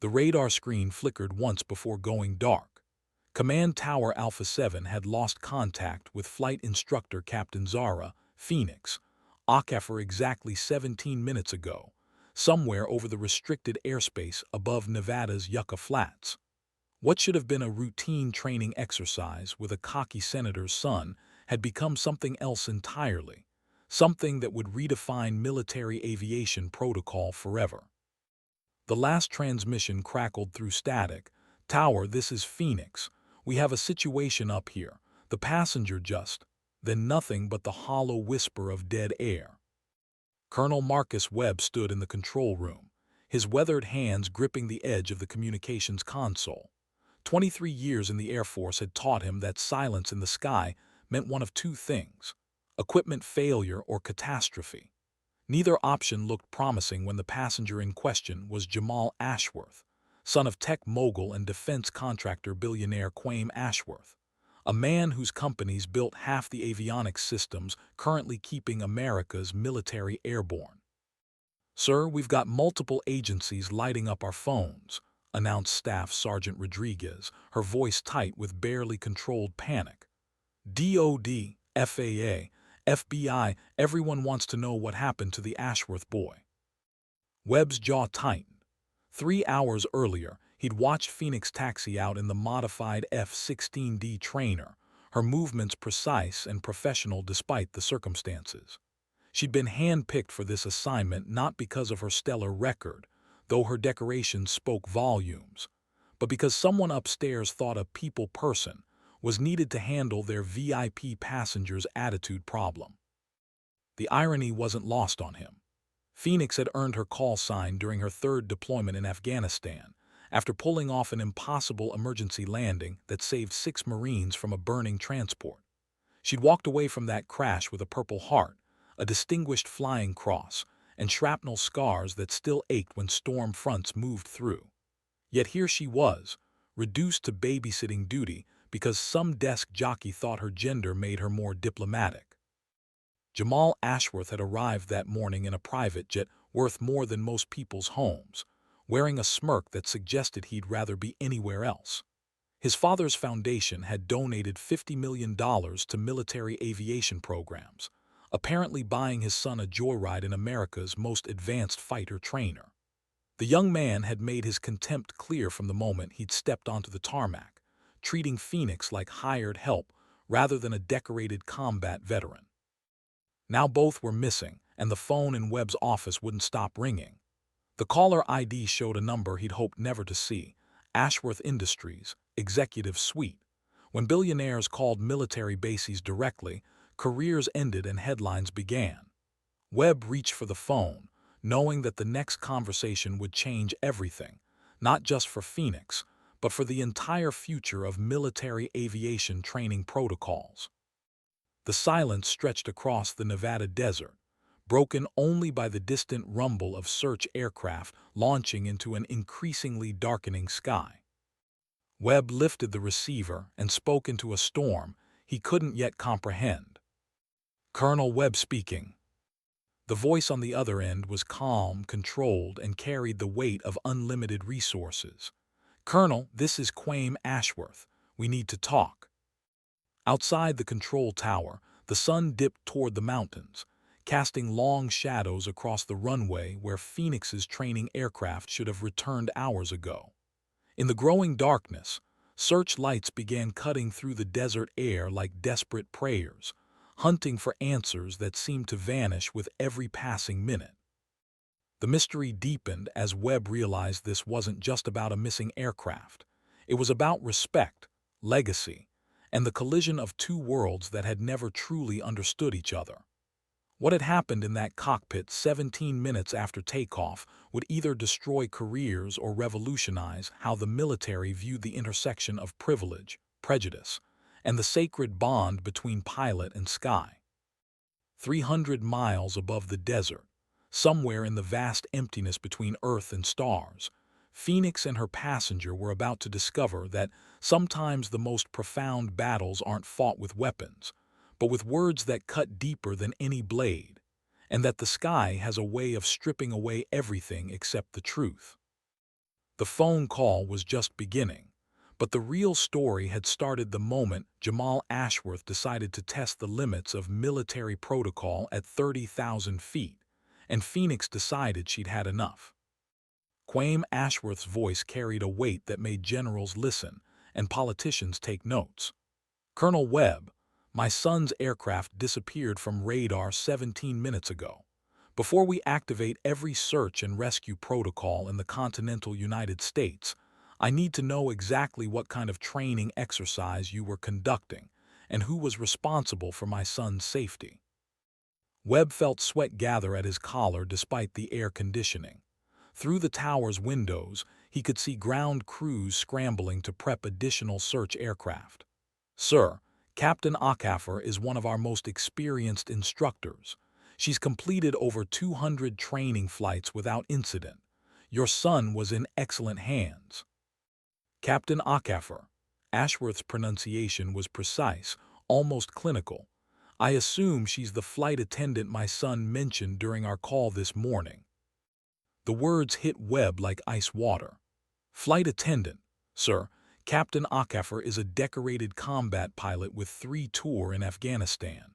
The radar screen flickered once before going dark. Command Tower Alpha 7 had lost contact with Flight Instructor Captain Zara, Phoenix, Aquifer exactly 17 minutes ago, somewhere over the restricted airspace above Nevada's Yucca Flats. What should have been a routine training exercise with a cocky senator's son had become something else entirely, something that would redefine military aviation protocol forever. The last transmission crackled through static. "Tower, this is Phoenix. We have a situation up here." The passenger just, then nothing but the hollow whisper of dead air. Colonel Marcus Webb stood in the control room, his weathered hands gripping the edge of the communications console. 23 years in the Air Force had taught him that silence in the sky meant one of two things: equipment failure or catastrophe. Neither option looked promising when the passenger in question was Jamal Ashworth, son of tech mogul and defense contractor billionaire Quaim Ashworth, a man whose companies built half the avionics systems currently keeping America's military airborne. "Sir, we've got multiple agencies lighting up our phones," announced Staff Sergeant Rodriguez, her voice tight with barely controlled panic. "DOD, FAA, FBI, everyone wants to know what happened to the Ashworth boy." Webb's jaw tightened. 3 hours earlier, he'd watched Phoenix taxi out in the modified F-16D trainer, her movements precise and professional despite the circumstances. She'd been handpicked for this assignment not because of her stellar record, though her decorations spoke volumes, but because someone upstairs thought a people person was needed to handle their VIP passenger's attitude problem. The irony wasn't lost on him. Phoenix had earned her call sign during her third deployment in Afghanistan, after pulling off an impossible emergency landing that saved 6 Marines from a burning transport. She'd walked away from that crash with a Purple Heart, a distinguished flying cross, and shrapnel scars that still ached when storm fronts moved through. Yet here she was, reduced to babysitting duty because some desk jockey thought her gender made her more diplomatic. Jamal Ashworth had arrived that morning in a private jet worth more than most people's homes, wearing a smirk that suggested he'd rather be anywhere else. His father's foundation had donated $50 million to military aviation programs, apparently buying his son a joyride in America's most advanced fighter trainer. The young man had made his contempt clear from the moment he'd stepped onto the tarmac, treating Phoenix like hired help rather than a decorated combat veteran. Now both were missing, and the phone in Webb's office wouldn't stop ringing. The caller ID showed a number he'd hoped never to see: Ashworth Industries, Executive Suite. When billionaires called military bases directly, careers ended and headlines began. Webb reached for the phone, knowing that the next conversation would change everything, not just for Phoenix, but for the entire future of military aviation training protocols. The silence stretched across the Nevada desert, broken only by the distant rumble of search aircraft launching into an increasingly darkening sky. Webb lifted the receiver and spoke into a storm he couldn't yet comprehend. "Colonel Webb speaking." The voice on the other end was calm, controlled, and carried the weight of unlimited resources. "Colonel, this is Quaim Ashworth. We need to talk." Outside the control tower, the sun dipped toward the mountains, casting long shadows across the runway where Phoenix's training aircraft should have returned hours ago. In the growing darkness, searchlights began cutting through the desert air like desperate prayers, hunting for answers that seemed to vanish with every passing minute. The mystery deepened as Webb realized this wasn't just about a missing aircraft. It was about respect, legacy, and the collision of two worlds that had never truly understood each other. What had happened in that cockpit 17 minutes after takeoff would either destroy careers or revolutionize how the military viewed the intersection of privilege, prejudice, and the sacred bond between pilot and sky. 300 miles above the desert, somewhere in the vast emptiness between Earth and stars, Phoenix and her passenger were about to discover that sometimes the most profound battles aren't fought with weapons, but with words that cut deeper than any blade, and that the sky has a way of stripping away everything except the truth. The phone call was just beginning, but the real story had started the moment Jamal Ashworth decided to test the limits of military protocol at 30,000 feet, and Phoenix decided she'd had enough. Quaim Ashworth's voice carried a weight that made generals listen and politicians take notes. "Colonel Webb, my son's aircraft disappeared from radar 17 minutes ago. Before we activate every search and rescue protocol in the continental United States, I need to know exactly what kind of training exercise you were conducting and who was responsible for my son's safety." Webb felt sweat gather at his collar despite the air conditioning. Through the tower's windows, he could see ground crews scrambling to prep additional search aircraft. "Sir, Captain Acaffer is one of our most experienced instructors. She's completed over 200 training flights without incident. Your son was in excellent hands." Captain Acaffer. Ashworth's pronunciation was precise, almost clinical. "I assume she's the flight attendant my son mentioned during our call this morning." The words hit Webb like ice water. "Flight attendant, sir. Captain Acaffer is a decorated combat pilot with 3 tours in Afghanistan.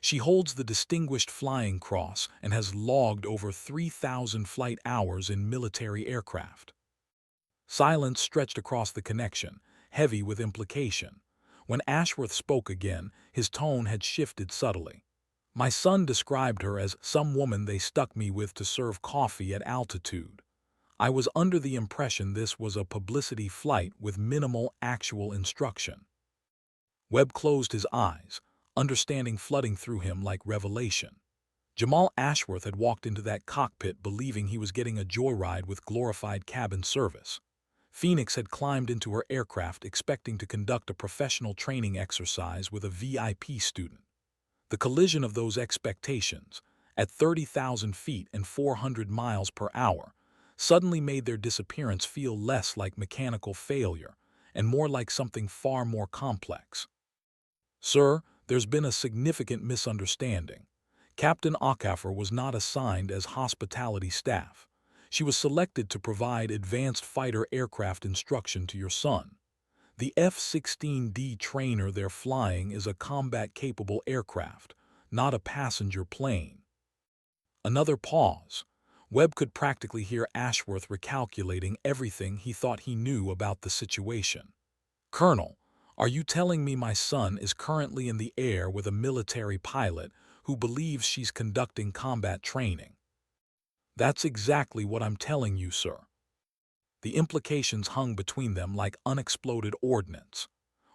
She holds the Distinguished Flying Cross and has logged over 3,000 flight hours in military aircraft." Silence stretched across the connection, heavy with implication. When Ashworth spoke again, his tone had shifted subtly. "My son described her as some woman they stuck me with to serve coffee at altitude. I was under the impression this was a publicity flight with minimal actual instruction." Webb closed his eyes, understanding flooding through him like revelation. Jamal Ashworth had walked into that cockpit believing he was getting a joyride with glorified cabin service. Phoenix had climbed into her aircraft expecting to conduct a professional training exercise with a VIP student. The collision of those expectations, at 30,000 feet and 400 miles per hour, suddenly made their disappearance feel less like mechanical failure and more like something far more complex. "Sir, there's been a significant misunderstanding. Captain Acaffer was not assigned as hospitality staff. She was selected to provide advanced fighter aircraft instruction to your son. The F-16D trainer they're flying is a combat-capable aircraft, not a passenger plane." Another pause. Webb could practically hear Ashworth recalculating everything he thought he knew about the situation. "Colonel, are you telling me my son is currently in the air with a military pilot who believes she's conducting combat training?" "That's exactly what I'm telling you, sir." The implications hung between them like unexploded ordnance.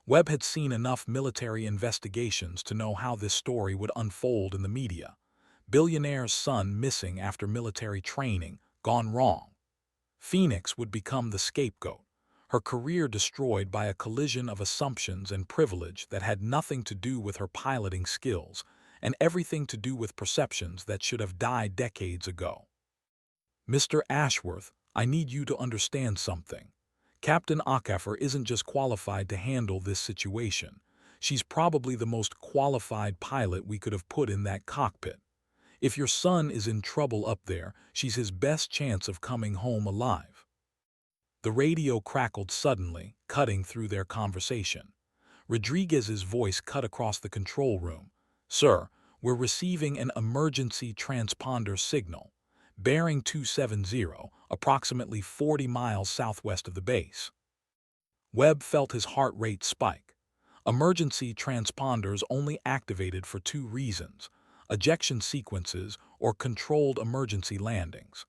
Webb had seen enough military investigations to know how this story would unfold in the media. Billionaire's son missing after military training, gone wrong. Phoenix would become the scapegoat, her career destroyed by a collision of assumptions and privilege that had nothing to do with her piloting skills and everything to do with perceptions that should have died decades ago. "Mr. Ashworth, I need you to understand something. Captain Acaffer isn't just qualified to handle this situation. She's probably the most qualified pilot we could have put in that cockpit. If your son is in trouble up there, she's his best chance of coming home alive." The radio crackled suddenly, cutting through their conversation. Rodriguez's voice cut across the control room. "Sir, we're receiving an emergency transponder signal. Bearing 270, approximately 40 miles southwest of the base." Webb felt his heart rate spike. Emergency transponders only activated for 2 reasons: ejection sequences or controlled emergency landings.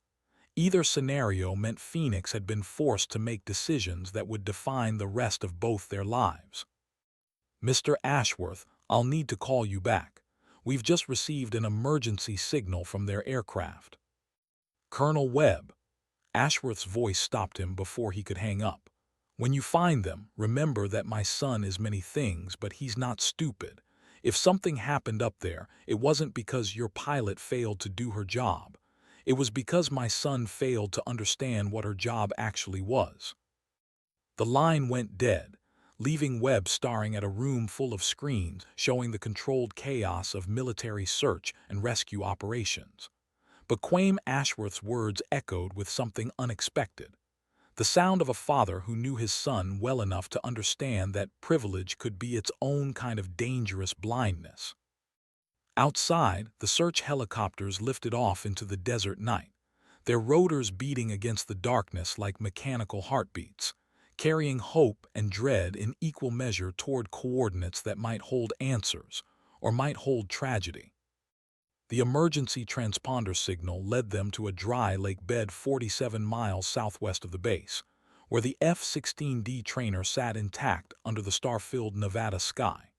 Either scenario meant Phoenix had been forced to make decisions that would define the rest of both their lives. "Mr. Ashworth, I'll need to call you back. We've just received an emergency signal from their aircraft." "Colonel Webb." Ashworth's voice stopped him before he could hang up. "When you find them, remember that my son is many things, but he's not stupid. If something happened up there, it wasn't because your pilot failed to do her job. It was because my son failed to understand what her job actually was." The line went dead, leaving Webb staring at a room full of screens showing the controlled chaos of military search and rescue operations. But Quaim Ashworth's words echoed with something unexpected. the sound of a father who knew his son well enough to understand that privilege could be its own kind of dangerous blindness. Outside, the search helicopters lifted off into the desert night, their rotors beating against the darkness like mechanical heartbeats, carrying hope and dread in equal measure toward coordinates that might hold answers or might hold tragedy. The emergency transponder signal led them to a dry lake bed 47 miles southwest of the base, where the F-16D trainer sat intact under the star-filled Nevada sky.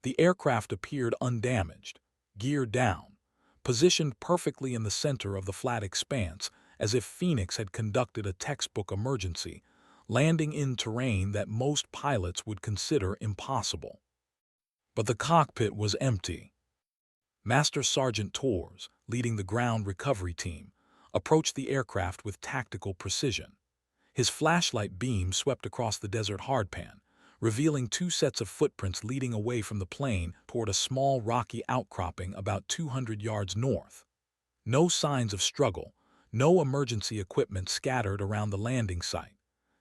The aircraft appeared undamaged, gear down, positioned perfectly in the center of the flat expanse, as if Phoenix had conducted a textbook emergency, landing in terrain that most pilots would consider impossible. But the cockpit was empty. Master Sergeant Torres, leading the ground recovery team, approached the aircraft with tactical precision. His flashlight beam swept across the desert hardpan, revealing two sets of footprints leading away from the plane toward a small rocky outcropping about 200 yards north. No signs of struggle, no emergency equipment scattered around the landing site,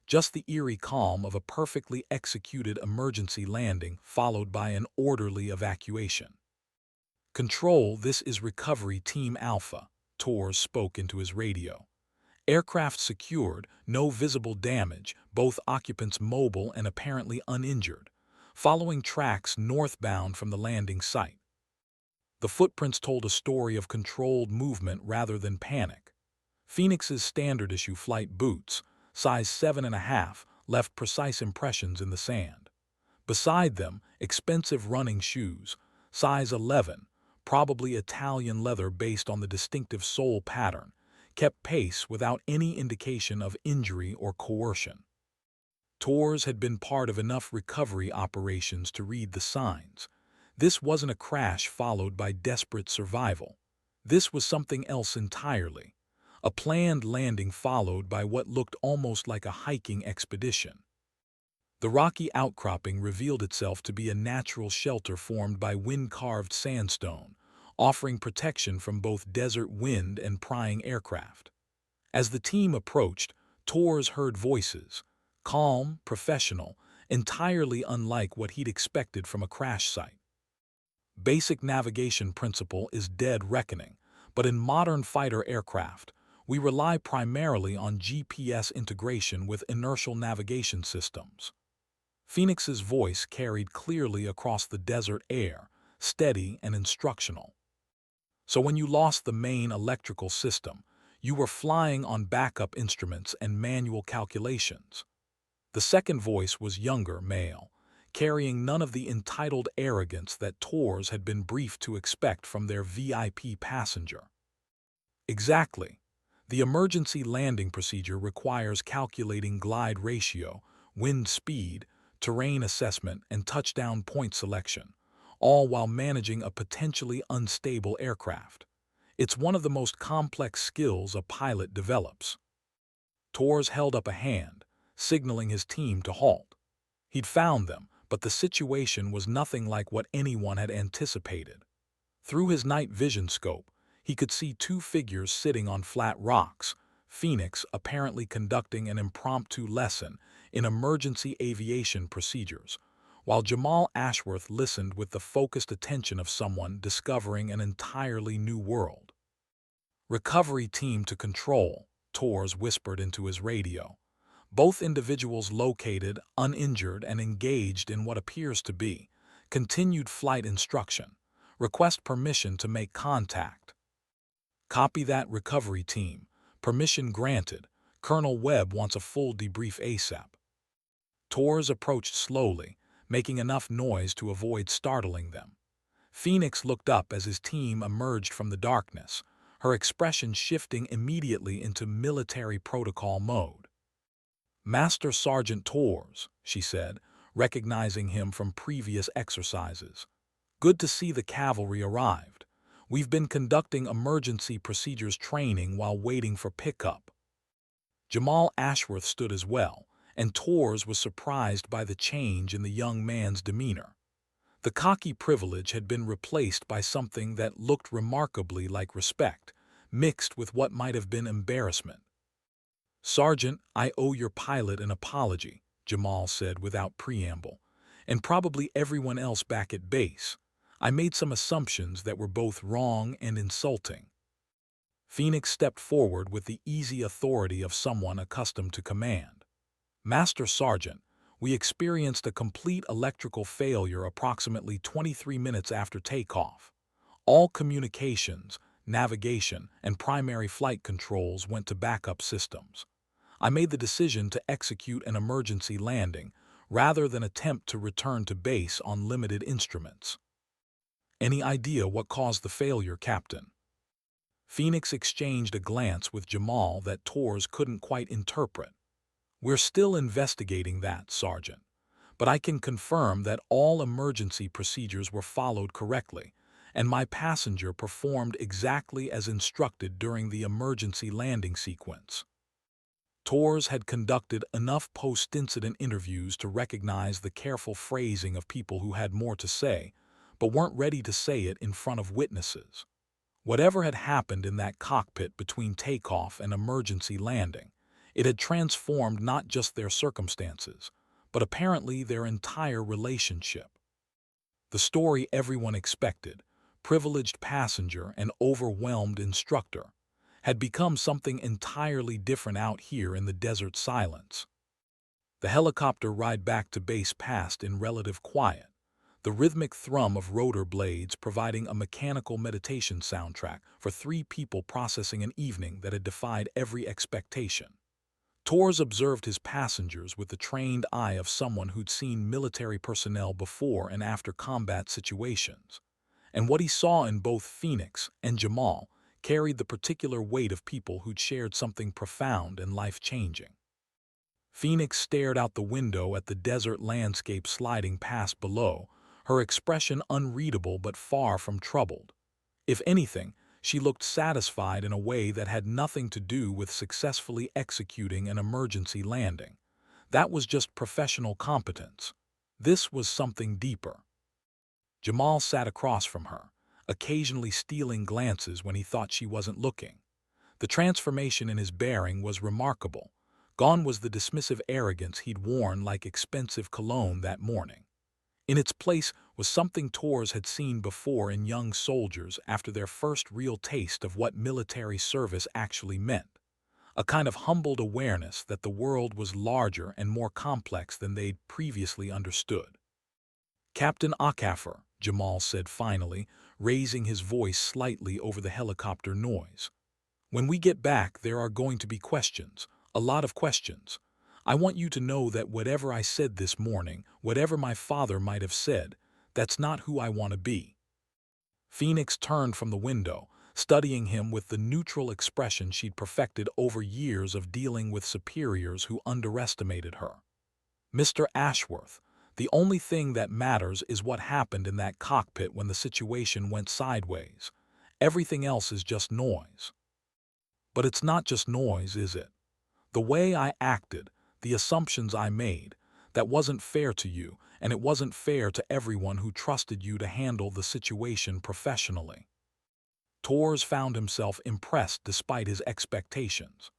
just the eerie calm of a perfectly executed emergency landing followed by an orderly evacuation. "Control, this is Recovery Team Alpha," Torres spoke into his radio. "Aircraft secured, no visible damage, both occupants mobile and apparently uninjured, following tracks northbound from the landing site." The footprints told a story of controlled movement rather than panic. Phoenix's standard-issue flight boots, size 7.5, left precise impressions in the sand. Beside them, expensive running shoes, size 11, probably Italian leather based on the distinctive sole pattern, kept pace without any indication of injury or coercion. Torres had been part of enough recovery operations to read the signs. This wasn't a crash followed by desperate survival. This was something else entirely. A planned landing followed by what looked almost like a hiking expedition. The rocky outcropping revealed itself to be a natural shelter formed by wind-carved sandstone, offering protection from both desert wind and prying aircraft. As the team approached, Torres heard voices, calm, professional, entirely unlike what he'd expected from a crash site. Basic navigation principle is dead reckoning, but in modern fighter aircraft, we rely primarily on GPS integration with inertial navigation systems. Phoenix's voice carried clearly across the desert air, steady and instructional. "So when you lost the main electrical system, you were flying on backup instruments and manual calculations." The second voice was younger, male, carrying none of the entitled arrogance that Torres had been briefed to expect from their VIP passenger. "Exactly. The emergency landing procedure requires calculating glide ratio, wind speed, terrain assessment, and touchdown point selection, all while managing a potentially unstable aircraft. It's one of the most complex skills a pilot develops." Torres held up a hand, signaling his team to halt. He'd found them, but the situation was nothing like what anyone had anticipated. Through his night vision scope, he could see two figures sitting on flat rocks, Phoenix apparently conducting an impromptu lesson in emergency aviation procedures, while Jamal Ashworth listened with the focused attention of someone discovering an entirely new world. "Recovery team to control," Torres whispered into his radio. "Both individuals located, uninjured, and engaged in what appears to be continued flight instruction. Request permission to make contact." "Copy that, recovery team. Permission granted. Colonel Webb wants a full debrief ASAP." Torres approached slowly, making enough noise to avoid startling them. Phoenix looked up as his team emerged from the darkness, her expression shifting immediately into military protocol mode. "Master Sergeant Torres," she said, recognizing him from previous exercises. "Good to see the cavalry arrived. We've been conducting emergency procedures training while waiting for pickup." Jamal Ashworth stood as well, and Torres was surprised by the change in the young man's demeanor. The cocky privilege had been replaced by something that looked remarkably like respect, mixed with what might have been embarrassment. "Sergeant, I owe your pilot an apology," Jamal said without preamble, "and probably everyone else back at base. I made some assumptions that were both wrong and insulting." Phoenix stepped forward with the easy authority of someone accustomed to command. "Master Sergeant, we experienced a complete electrical failure approximately 23 minutes after takeoff. All communications, navigation, and primary flight controls went to backup systems. I made the decision to execute an emergency landing rather than attempt to return to base on limited instruments." "Any idea what caused the failure, Captain?" Phoenix exchanged a glance with Jamal that Torres couldn't quite interpret. "We're still investigating that, Sergeant, but I can confirm that all emergency procedures were followed correctly, and my passenger performed exactly as instructed during the emergency landing sequence." Torres had conducted enough post-incident interviews to recognize the careful phrasing of people who had more to say, but weren't ready to say it in front of witnesses. Whatever had happened in that cockpit between takeoff and emergency landing, it had transformed not just their circumstances, but apparently their entire relationship. The story everyone expected, privileged passenger and overwhelmed instructor, had become something entirely different out here in the desert silence. The helicopter ride back to base passed in relative quiet, the rhythmic thrum of rotor blades providing a mechanical meditation soundtrack for three people processing an evening that had defied every expectation. Torres observed his passengers with the trained eye of someone who'd seen military personnel before and after combat situations, and what he saw in both Phoenix and Jamal carried the particular weight of people who'd shared something profound and life-changing. Phoenix stared out the window at the desert landscape sliding past below, her expression unreadable but far from troubled. If anything, she looked satisfied in a way that had nothing to do with successfully executing an emergency landing. That was just professional competence. This was something deeper. Jamal sat across from her, occasionally stealing glances when he thought she wasn't looking. The transformation in his bearing was remarkable. Gone was the dismissive arrogance he'd worn like expensive cologne that morning. In its place was something Torres had seen before in young soldiers after their first real taste of what military service actually meant. A kind of humbled awareness that the world was larger and more complex than they'd previously understood. "Captain Akaffer," Jamal said finally, raising his voice slightly over the helicopter noise. "When we get back, there are going to be questions, a lot of questions. I want you to know that whatever I said this morning, whatever my father might have said, that's not who I want to be." Phoenix turned from the window, studying him with the neutral expression she'd perfected over years of dealing with superiors who underestimated her. "Mr. Ashworth, the only thing that matters is what happened in that cockpit when the situation went sideways. Everything else is just noise." "But it's not just noise, is it? The way I acted, the assumptions I made, that wasn't fair to you, and it wasn't fair to everyone who trusted you to handle the situation professionally." Torres found himself impressed despite his expectations.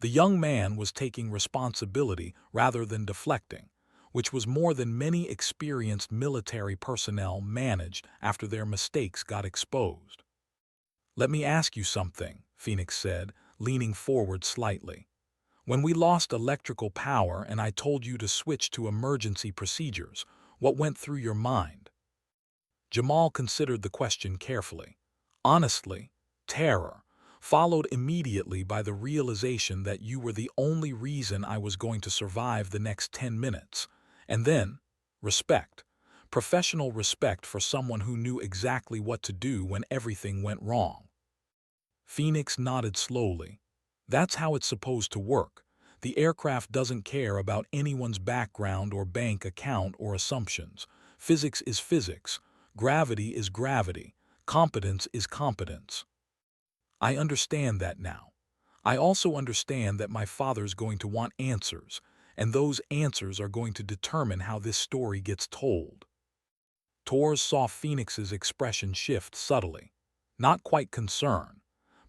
The young man was taking responsibility rather than deflecting, which was more than many experienced military personnel managed after their mistakes got exposed. "Let me ask you something," Phoenix said, leaning forward slightly. "When we lost electrical power and I told you to switch to emergency procedures, what went through your mind?" Jamal considered the question carefully. "Honestly, terror, followed immediately by the realization that you were the only reason I was going to survive the next 10 minutes. And then, respect. Professional respect for someone who knew exactly what to do when everything went wrong." Phoenix nodded slowly. "That's how it's supposed to work. The aircraft doesn't care about anyone's background or bank account or assumptions. Physics is physics. Gravity is gravity. Competence is competence." "I understand that now. I also understand that my father's going to want answers, and those answers are going to determine how this story gets told." Torres saw Phoenix's expression shift subtly. Not quite concern,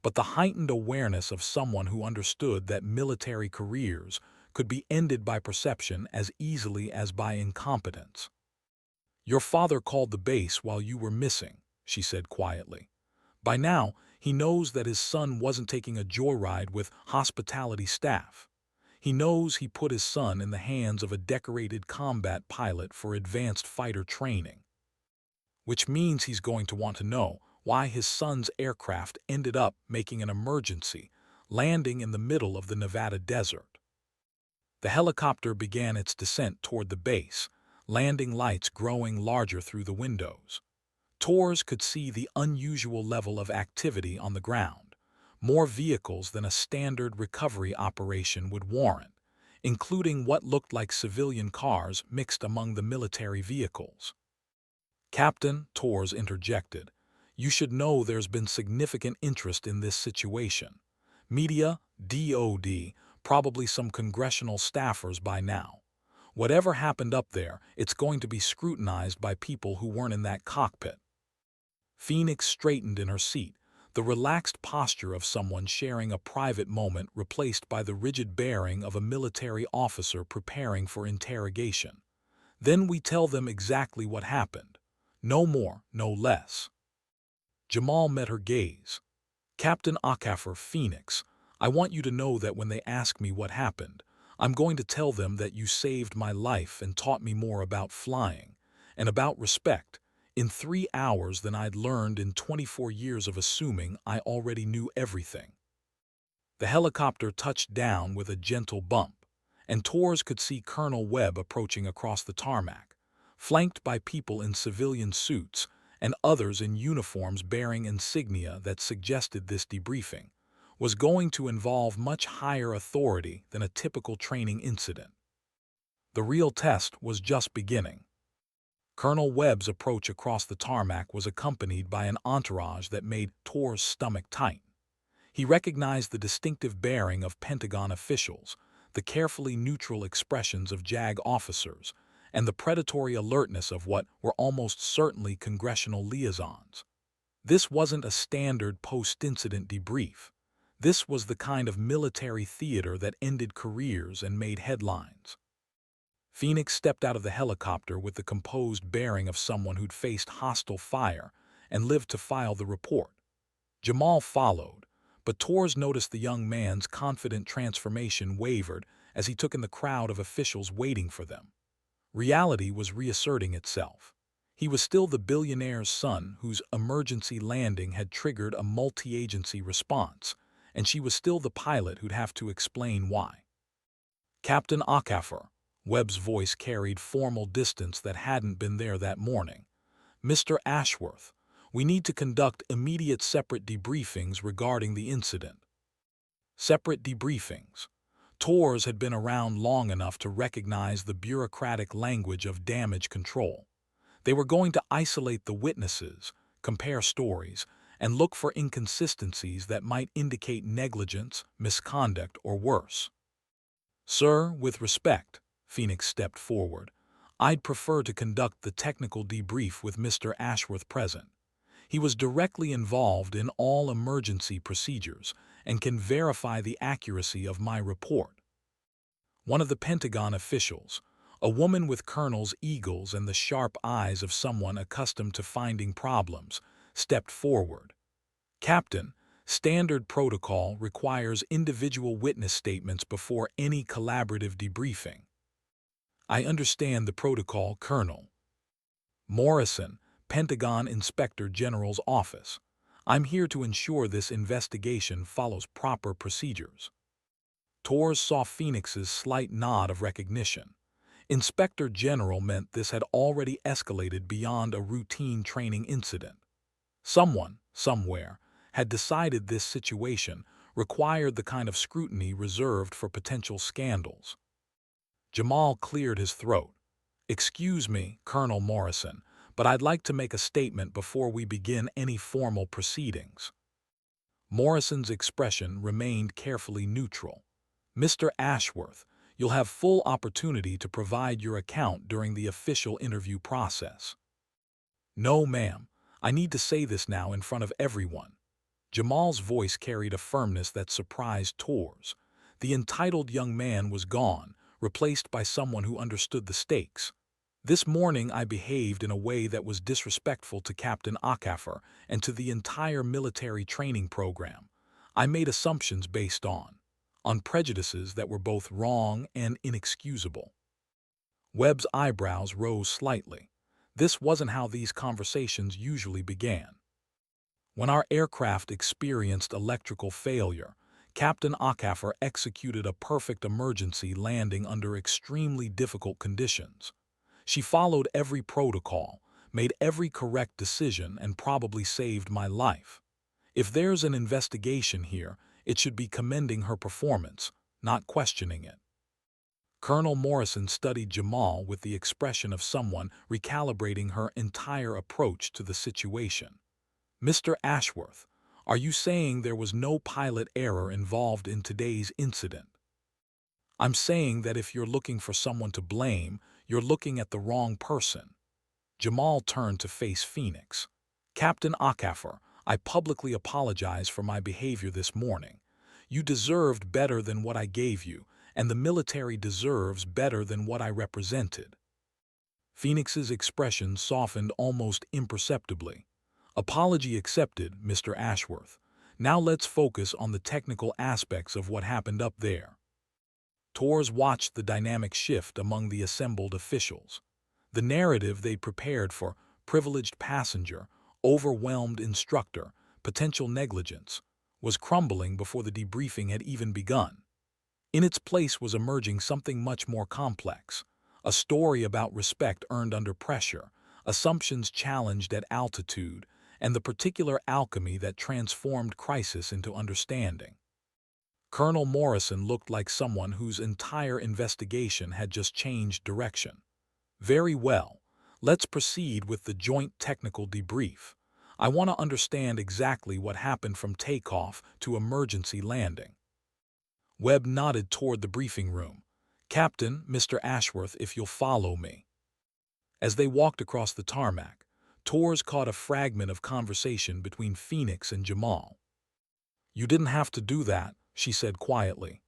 but the heightened awareness of someone who understood that military careers could be ended by perception as easily as by incompetence. "Your father called the base while you were missing," she said quietly. "By now, he knows that his son wasn't taking a joyride with hospitality staff. He knows he put his son in the hands of a decorated combat pilot for advanced fighter training. Which means he's going to want to know why his son's aircraft ended up making an emergency landing in the middle of the Nevada desert." The helicopter began its descent toward the base, landing lights growing larger through the windows. Tours could see the unusual level of activity on the ground, more vehicles than a standard recovery operation would warrant, including what looked like civilian cars mixed among the military vehicles. "Captain," Tours interjected, "you should know there's been significant interest in this situation. Media, DOD, probably some congressional staffers by now. Whatever happened up there, it's going to be scrutinized by people who weren't in that cockpit." Phoenix straightened in her seat, the relaxed posture of someone sharing a private moment replaced by the rigid bearing of a military officer preparing for interrogation. "Then we tell them exactly what happened. No more, no less." Jamal met her gaze. "Captain Akafor, Phoenix, I want you to know that when they ask me what happened, I'm going to tell them that you saved my life and taught me more about flying, and about respect, in 3 hours than I'd learned in 24 years of assuming I already knew everything." The helicopter touched down with a gentle bump, and Tours could see Colonel Webb approaching across the tarmac, flanked by people in civilian suits and others in uniforms bearing insignia that suggested this debriefing was going to involve much higher authority than a typical training incident. The real test was just beginning. Colonel Webb's approach across the tarmac was accompanied by an entourage that made Tours' stomach tight. He recognized the distinctive bearing of Pentagon officials, the carefully neutral expressions of JAG officers, and the predatory alertness of what were almost certainly congressional liaisons. This wasn't a standard post-incident debrief. This was the kind of military theater that ended careers and made headlines. Phoenix stepped out of the helicopter with the composed bearing of someone who'd faced hostile fire and lived to file the report. Jamal followed, but Tours noticed the young man's confident transformation wavered as he took in the crowd of officials waiting for them. Reality was reasserting itself. He was still the billionaire's son whose emergency landing had triggered a multi-agency response, and she was still the pilot who'd have to explain why. "Captain Akafor," Webb's voice carried formal distance that hadn't been there that morning. "Mr. Ashworth, we need to conduct immediate separate debriefings regarding the incident." Separate debriefings. Tours had been around long enough to recognize the bureaucratic language of damage control. They were going to isolate the witnesses, compare stories, and look for inconsistencies that might indicate negligence, misconduct, or worse. "Sir, with respect," Phoenix stepped forward, "I'd prefer to conduct the technical debrief with Mr. Ashworth present. He was directly involved in all emergency procedures and can verify the accuracy of my report." One of the Pentagon officials, a woman with colonel's eagles and the sharp eyes of someone accustomed to finding problems, stepped forward. "Captain, standard protocol requires individual witness statements before any collaborative debriefing." "I understand the protocol, Colonel." Morrison, Pentagon Inspector General's office. "I'm here to ensure this investigation follows proper procedures." Tours saw Phoenix's slight nod of recognition. Inspector General meant this had already escalated beyond a routine training incident. Someone, somewhere, had decided this situation required the kind of scrutiny reserved for potential scandals. Jamal cleared his throat. "Excuse me, Colonel Morrison, but I'd like to make a statement before we begin any formal proceedings." Morrison's expression remained carefully neutral. "Mr. Ashworth, you'll have full opportunity to provide your account during the official interview process." "No, ma'am. I need to say this now in front of everyone." Jamal's voice carried a firmness that surprised Tors. The entitled young man was gone, replaced by someone who understood the stakes. This morning I behaved in a way that was disrespectful to Captain Akafar and to the entire military training program. I made assumptions based on prejudices that were both wrong and inexcusable. Webb's eyebrows rose slightly. This wasn't how these conversations usually began. When our aircraft experienced electrical failure, Captain Akafar executed a perfect emergency landing under extremely difficult conditions. She followed every protocol, made every correct decision, and probably saved my life. If there's an investigation here, it should be commending her performance, not questioning it. Colonel Morrison studied Jamal with the expression of someone recalibrating her entire approach to the situation. Mr. Ashworth, are you saying there was no pilot error involved in today's incident? I'm saying that if you're looking for someone to blame, you're looking at the wrong person. Jamal turned to face Phoenix. Captain Akafar, I publicly apologize for my behavior this morning. You deserved better than what I gave you, and the military deserves better than what I represented. Phoenix's expression softened almost imperceptibly. Apology accepted, Mr. Ashworth. Now let's focus on the technical aspects of what happened up there. Tors watched the dynamic shift among the assembled officials. The narrative they'd prepared for privileged passenger, overwhelmed instructor, potential negligence, was crumbling before the debriefing had even begun. In its place was emerging something much more complex, a story about respect earned under pressure, assumptions challenged at altitude, and the particular alchemy that transformed crisis into understanding. Colonel Morrison looked like someone whose entire investigation had just changed direction. Very well, let's proceed with the joint technical debrief. I want to understand exactly what happened from takeoff to emergency landing. Webb nodded toward the briefing room. Captain, Mr. Ashworth, if you'll follow me. As they walked across the tarmac, Tors caught a fragment of conversation between Phoenix and Jamal. You didn't have to do that, she said quietly.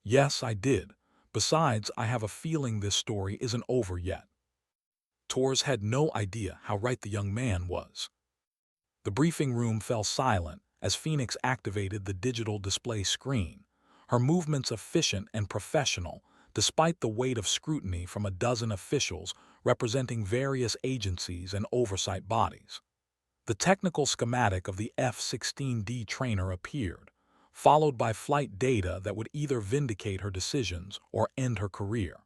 Yes, I did. Besides, I have a feeling this story isn't over yet. Tors had no idea how right the young man was. The briefing room fell silent as Phoenix activated the digital display screen, her movements efficient and professional, despite the weight of scrutiny from a dozen officials representing various agencies and oversight bodies. The technical schematic of the F-16D trainer appeared, followed by flight data that would either vindicate her decisions or end her career.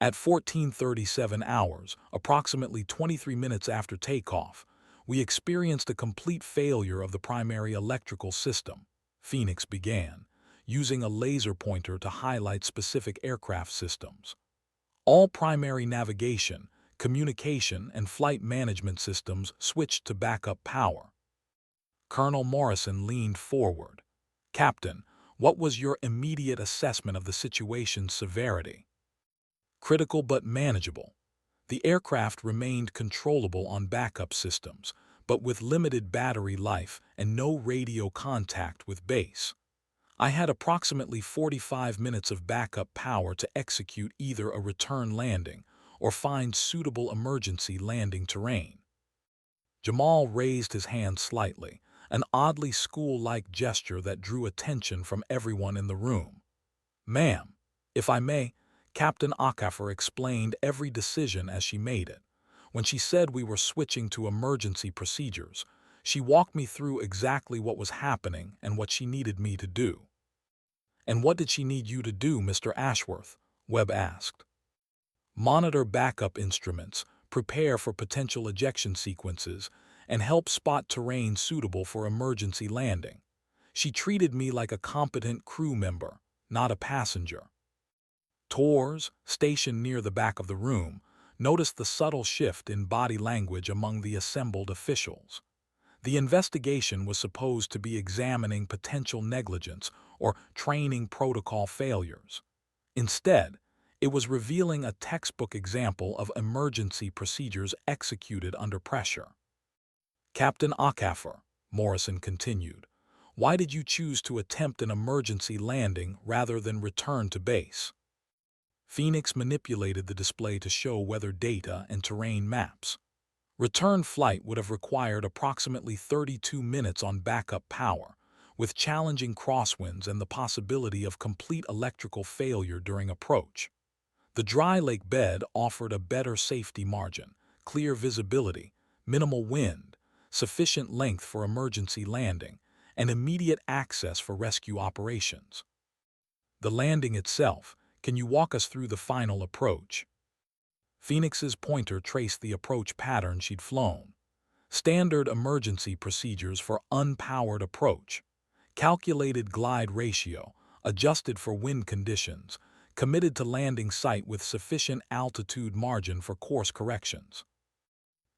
At 14:37 hours, approximately 23 minutes after takeoff, we experienced a complete failure of the primary electrical system, Phoenix began, using a laser pointer to highlight specific aircraft systems. All primary navigation, communication, and flight management systems switched to backup power. Colonel Morrison leaned forward. Captain, what was your immediate assessment of the situation's severity? Critical but manageable. The aircraft remained controllable on backup systems, but with limited battery life and no radio contact with base. I had approximately 45 minutes of backup power to execute either a return landing or find suitable emergency landing terrain. Jamal raised his hand slightly, an oddly school-like gesture that drew attention from everyone in the room. Ma'am, if I may, Captain Akafar explained every decision as she made it. When she said we were switching to emergency procedures, she walked me through exactly what was happening and what she needed me to do. And what did she need you to do, Mr. Ashworth? Webb asked. Monitor backup instruments, prepare for potential ejection sequences, and help spot terrain suitable for emergency landing. She treated me like a competent crew member, not a passenger. Tors, stationed near the back of the room, noticed the subtle shift in body language among the assembled officials. The investigation was supposed to be examining potential negligence or training protocol failures. Instead, it was revealing a textbook example of emergency procedures executed under pressure. Captain Akafar, Morrison continued. "Why did you choose to attempt an emergency landing rather than return to base?" Phoenix manipulated the display to show weather data and terrain maps. Return flight would have required approximately 32 minutes on backup power, with challenging crosswinds and the possibility of complete electrical failure during approach. The dry lake bed offered a better safety margin, clear visibility, minimal wind, sufficient length for emergency landing, and immediate access for rescue operations. The landing itself, can you walk us through the final approach? Phoenix's pointer traced the approach pattern she'd flown. Standard emergency procedures for unpowered approach. Calculated glide ratio, adjusted for wind conditions, committed to landing site with sufficient altitude margin for course corrections.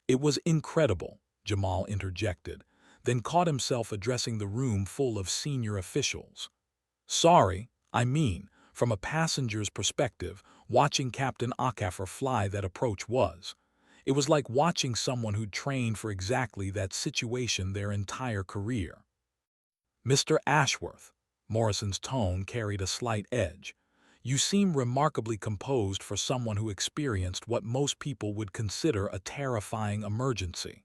It was incredible, Jamal interjected, then caught himself addressing the room full of senior officials. Sorry, from a passenger's perspective, watching Captain Akafor fly that approach was. It was like watching someone who'd trained for exactly that situation their entire career. "Mr. Ashworth," Morrison's tone carried a slight edge, "you seem remarkably composed for someone who experienced what most people would consider a terrifying emergency."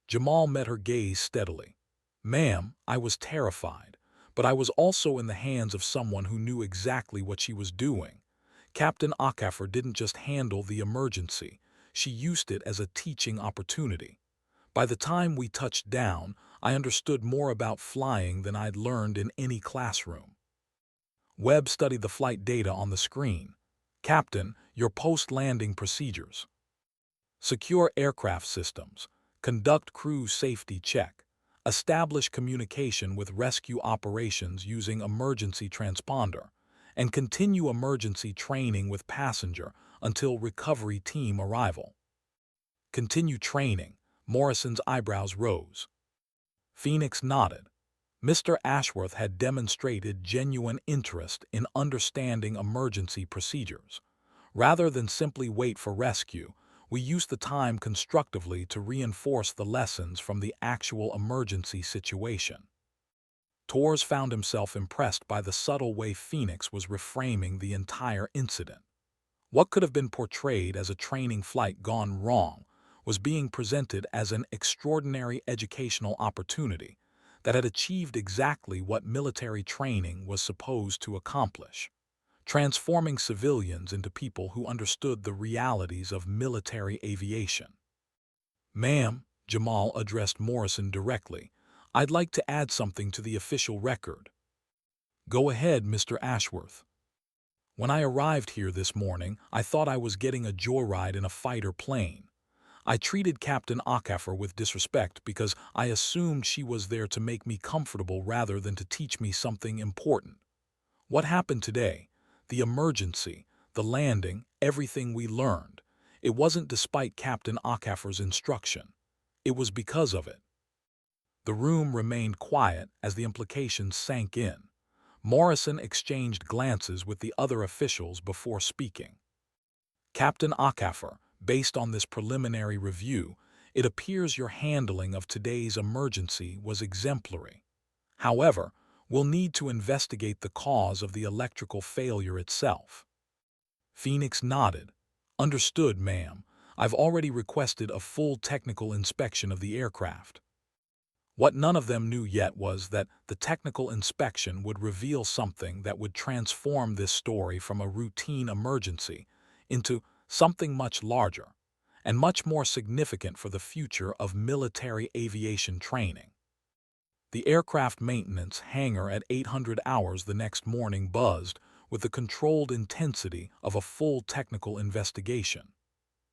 Jamal met her gaze steadily. "Ma'am, I was terrified, but I was also in the hands of someone who knew exactly what she was doing. Captain Akafor didn't just handle the emergency, she used it as a teaching opportunity. By the time we touched down, I understood more about flying than I'd learned in any classroom." Webb studied the flight data on the screen. "Captain, your post-landing procedures. Secure aircraft systems. Conduct crew safety check. Establish communication with rescue operations using emergency transponder. And continue emergency training with passenger until recovery team arrival." "Continue training." Morrison's eyebrows rose. Phoenix nodded. Mr. Ashworth had demonstrated genuine interest in understanding emergency procedures. Rather than simply wait for rescue, we used the time constructively to reinforce the lessons from the actual emergency situation. Torres found himself impressed by the subtle way Phoenix was reframing the entire incident. What could have been portrayed as a training flight gone wrong was being presented as an extraordinary educational opportunity that had achieved exactly what military training was supposed to accomplish: transforming civilians into people who understood the realities of military aviation. "Ma'am," Jamal addressed Morrison directly, "I'd like to add something to the official record." "Go ahead, Mr. Ashworth." "When I arrived here this morning, I thought I was getting a joyride in a fighter plane. I treated Captain Akafor with disrespect because I assumed she was there to make me comfortable rather than to teach me something important. What happened today, the emergency, the landing, everything we learned, it wasn't despite Captain Akafor's instruction. It was because of it." The room remained quiet as the implications sank in. Morrison exchanged glances with the other officials before speaking. "Captain Akafor, based on this preliminary review, it appears your handling of today's emergency was exemplary. However, we'll need to investigate the cause of the electrical failure itself." Phoenix nodded. "Understood, ma'am. I've already requested a full technical inspection of the aircraft." What none of them knew yet was that the technical inspection would reveal something that would transform this story from a routine emergency into something much larger and much more significant for the future of military aviation training. The aircraft maintenance hangar at 800 hours the next morning buzzed with the controlled intensity of a full technical investigation.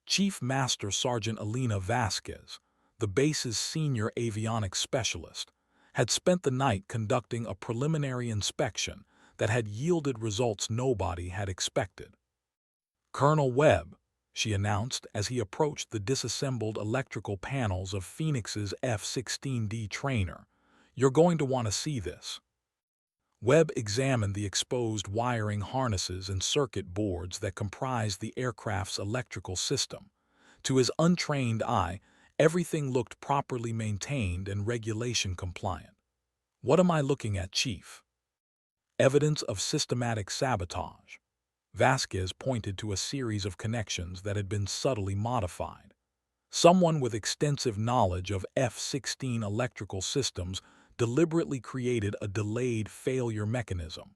Chief Master Sergeant Alina Vasquez, the base's senior avionics specialist, had spent the night conducting a preliminary inspection that had yielded results nobody had expected. "Colonel Webb," she announced as he approached the disassembled electrical panels of Phoenix's F-16D trainer, "you're going to want to see this." Webb examined the exposed wiring harnesses and circuit boards that comprised the aircraft's electrical system. To his untrained eye, Everything looked properly maintained and regulation compliant. What am I looking at, Chief? Evidence of systematic sabotage. Vasquez pointed to a series of connections that had been subtly modified. Someone with extensive knowledge of F-16 electrical systems deliberately created a delayed failure mechanism.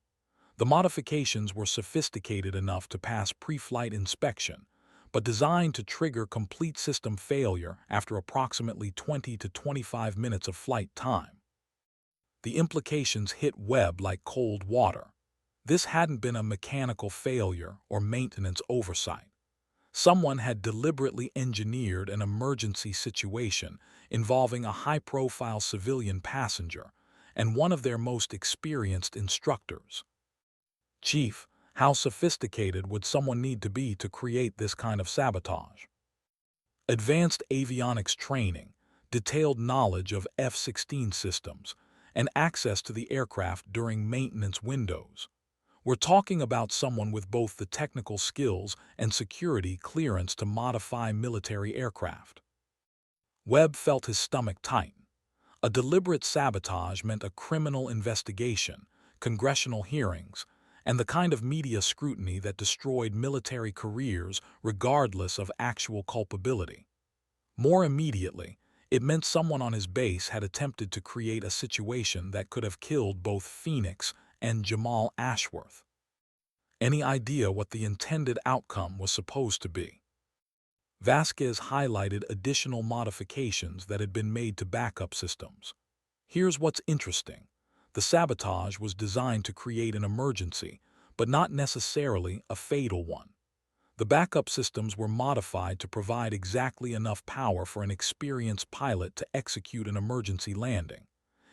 The modifications were sophisticated enough to pass pre-flight inspection, but designed to trigger complete system failure after approximately 20 to 25 minutes of flight time. The implications hit Webb like cold water. This hadn't been a mechanical failure or maintenance oversight. Someone had deliberately engineered an emergency situation involving a high-profile civilian passenger and one of their most experienced instructors. Chief, how sophisticated would someone need to be to create this kind of sabotage? Advanced avionics training, detailed knowledge of F-16 systems, and access to the aircraft during maintenance windows. We're talking about someone with both the technical skills and security clearance to modify military aircraft. Webb felt his stomach tighten. A deliberate sabotage meant a criminal investigation, congressional hearings, and the kind of media scrutiny that destroyed military careers regardless of actual culpability. More immediately, it meant someone on his base had attempted to create a situation that could have killed both Phoenix and Jamal Ashworth. Any idea what the intended outcome was supposed to be? Vasquez highlighted additional modifications that had been made to backup systems. Here's what's interesting. The sabotage was designed to create an emergency, but not necessarily a fatal one. The backup systems were modified to provide exactly enough power for an experienced pilot to execute an emergency landing.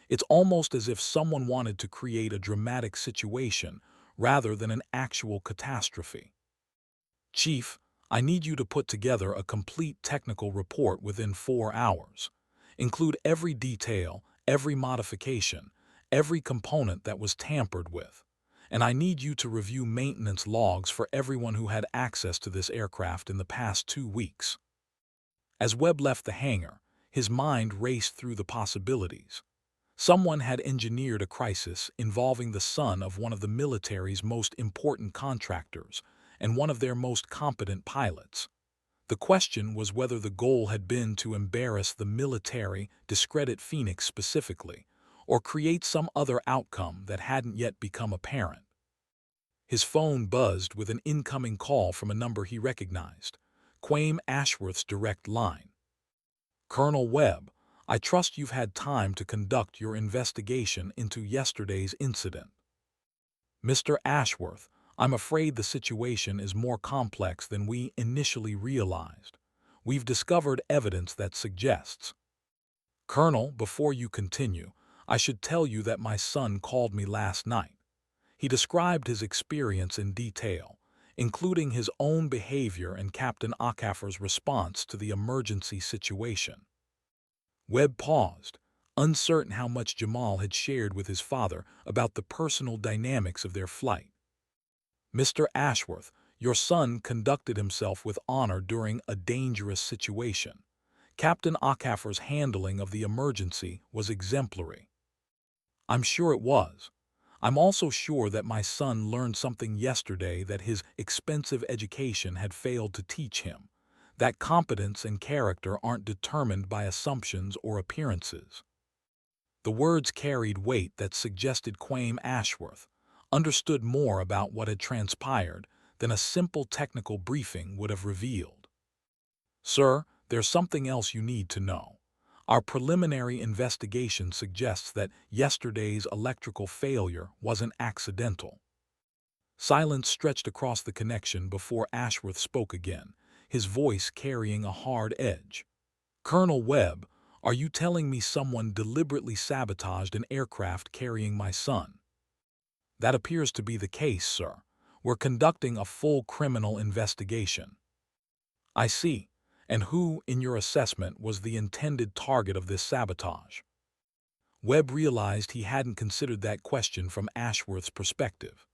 It's almost as if someone wanted to create a dramatic situation rather than an actual catastrophe. Chief, I need you to put together a complete technical report within 4 hours. Include every detail, every modification, every component that was tampered with. And I need you to review maintenance logs for everyone who had access to this aircraft in the past 2 weeks. As Webb left the hangar, his mind raced through the possibilities. Someone had engineered a crisis involving the son of one of the military's most important contractors and one of their most competent pilots. The question was whether the goal had been to embarrass the military, discredit Phoenix specifically, or create some other outcome that hadn't yet become apparent. His phone buzzed with an incoming call from a number he recognized, Quaim Ashworth's direct line. Colonel Webb, I trust you've had time to conduct your investigation into yesterday's incident. Mr. Ashworth, I'm afraid the situation is more complex than we initially realized. We've discovered evidence that suggests. Colonel, before you continue, I should tell you that my son called me last night. He described his experience in detail, including his own behavior and Captain Acaffer's response to the emergency situation. Webb paused, uncertain how much Jamal had shared with his father about the personal dynamics of their flight. Mr. Ashworth, your son conducted himself with honor during a dangerous situation. Captain Acaffer's handling of the emergency was exemplary. I'm sure it was. I'm also sure that my son learned something yesterday that his expensive education had failed to teach him. That competence and character aren't determined by assumptions or appearances. The words carried weight that suggested Quaim Ashworth understood more about what had transpired than a simple technical briefing would have revealed. Sir, there's something else you need to know. Our preliminary investigation suggests that yesterday's electrical failure wasn't accidental. Silence stretched across the connection before Ashworth spoke again, his voice carrying a hard edge. Colonel Webb, are you telling me someone deliberately sabotaged an aircraft carrying my son? That appears to be the case, sir. We're conducting a full criminal investigation. I see. And who, in your assessment, was the intended target of this sabotage? Webb realized he hadn't considered that question from Ashworth's perspective.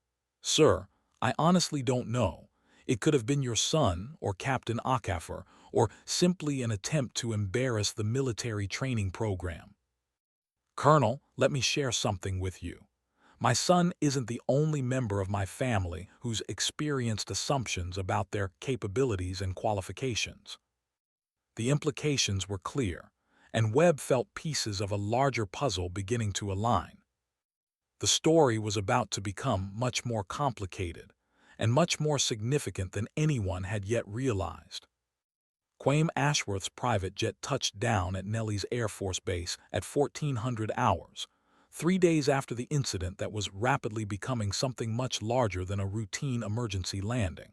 Sir, I honestly don't know. It could have been your son or Captain Akafor, or simply an attempt to embarrass the military training program. Colonel, let me share something with you. My son isn't the only member of my family who's experienced assumptions about their capabilities and qualifications. The implications were clear, and Webb felt pieces of a larger puzzle beginning to align. The story was about to become much more complicated and much more significant than anyone had yet realized. Quaim Ashworth's private jet touched down at Nellis Air Force Base at 1400 hours, 3 days after the incident that was rapidly becoming something much larger than a routine emergency landing.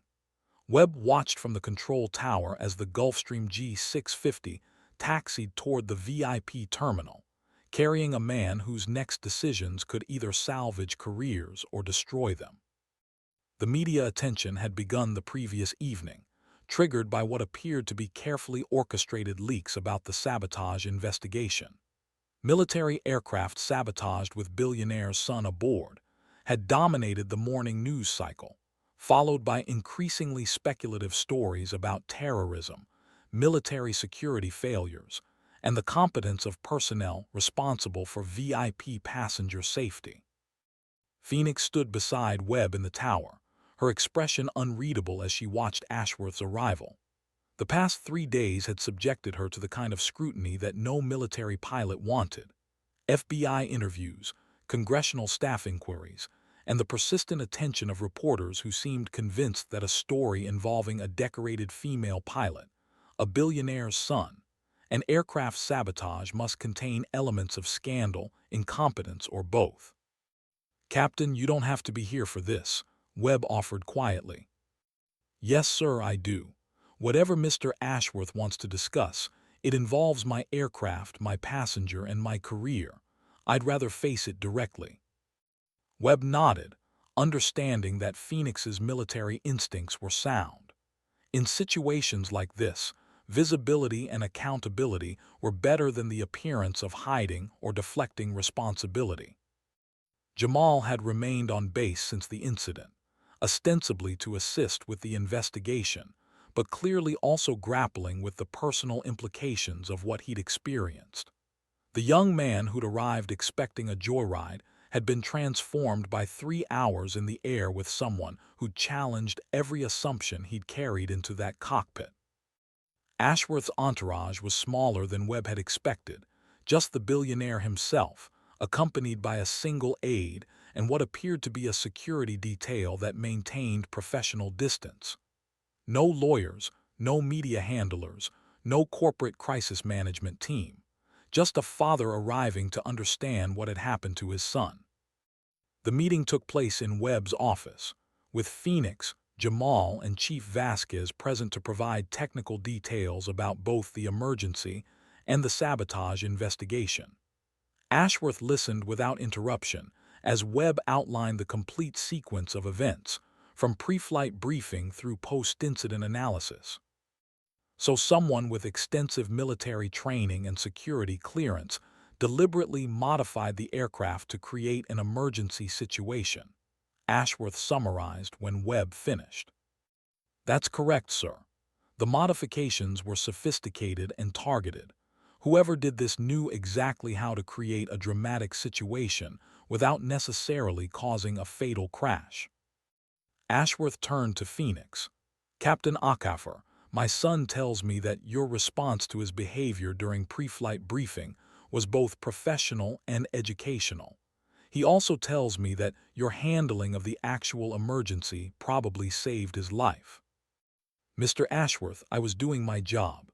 Webb watched from the control tower as the Gulfstream G650 taxied toward the VIP terminal, carrying a man whose next decisions could either salvage careers or destroy them. The media attention had begun the previous evening, triggered by what appeared to be carefully orchestrated leaks about the sabotage investigation. Military aircraft sabotaged with Billionaire's son aboard had dominated the morning news cycle, followed by increasingly speculative stories about terrorism, military security failures, and the competence of personnel responsible for VIP passenger safety. Phoenix stood beside Webb in the tower, her expression unreadable as she watched Ashworth's arrival. The past 3 days had subjected her to the kind of scrutiny that no military pilot wanted. FBI interviews, congressional staff inquiries, and the persistent attention of reporters who seemed convinced that a story involving a decorated female pilot, a billionaire's son, and aircraft sabotage must contain elements of scandal, incompetence, or both. "Captain, you don't have to be here for this," Webb offered quietly. "Yes, sir, I do. Whatever Mr. Ashworth wants to discuss, it involves my aircraft, my passenger, and my career. I'd rather face it directly." Webb nodded, understanding that Phoenix's military instincts were sound. In situations like this, visibility and accountability were better than the appearance of hiding or deflecting responsibility. Jamal had remained on base since the incident, ostensibly to assist with the investigation, but clearly also grappling with the personal implications of what he'd experienced. The young man who'd arrived expecting a joyride had been transformed by 3 hours in the air with someone who'd challenged every assumption he'd carried into that cockpit. Ashworth's entourage was smaller than Webb had expected, just the billionaire himself, accompanied by a single aide and what appeared to be a security detail that maintained professional distance. No lawyers, no media handlers, no corporate crisis management team. Just a father arriving to understand what had happened to his son. The meeting took place in Webb's office, with Phoenix, Jamal, and Chief Vasquez present to provide technical details about both the emergency and the sabotage investigation. Ashworth listened without interruption as Webb outlined the complete sequence of events, from pre-flight briefing through post-incident analysis. So someone with extensive military training and security clearance deliberately modified the aircraft to create an emergency situation, Ashworth summarized when Webb finished. "That's correct, sir. The modifications were sophisticated and targeted. Whoever did this knew exactly how to create a dramatic situation without necessarily causing a fatal crash." Ashworth turned to Phoenix. "Captain Akafor, my son tells me that your response to his behavior during pre-flight briefing was both professional and educational. He also tells me that your handling of the actual emergency probably saved his life." "Mr. Ashworth, I was doing my job.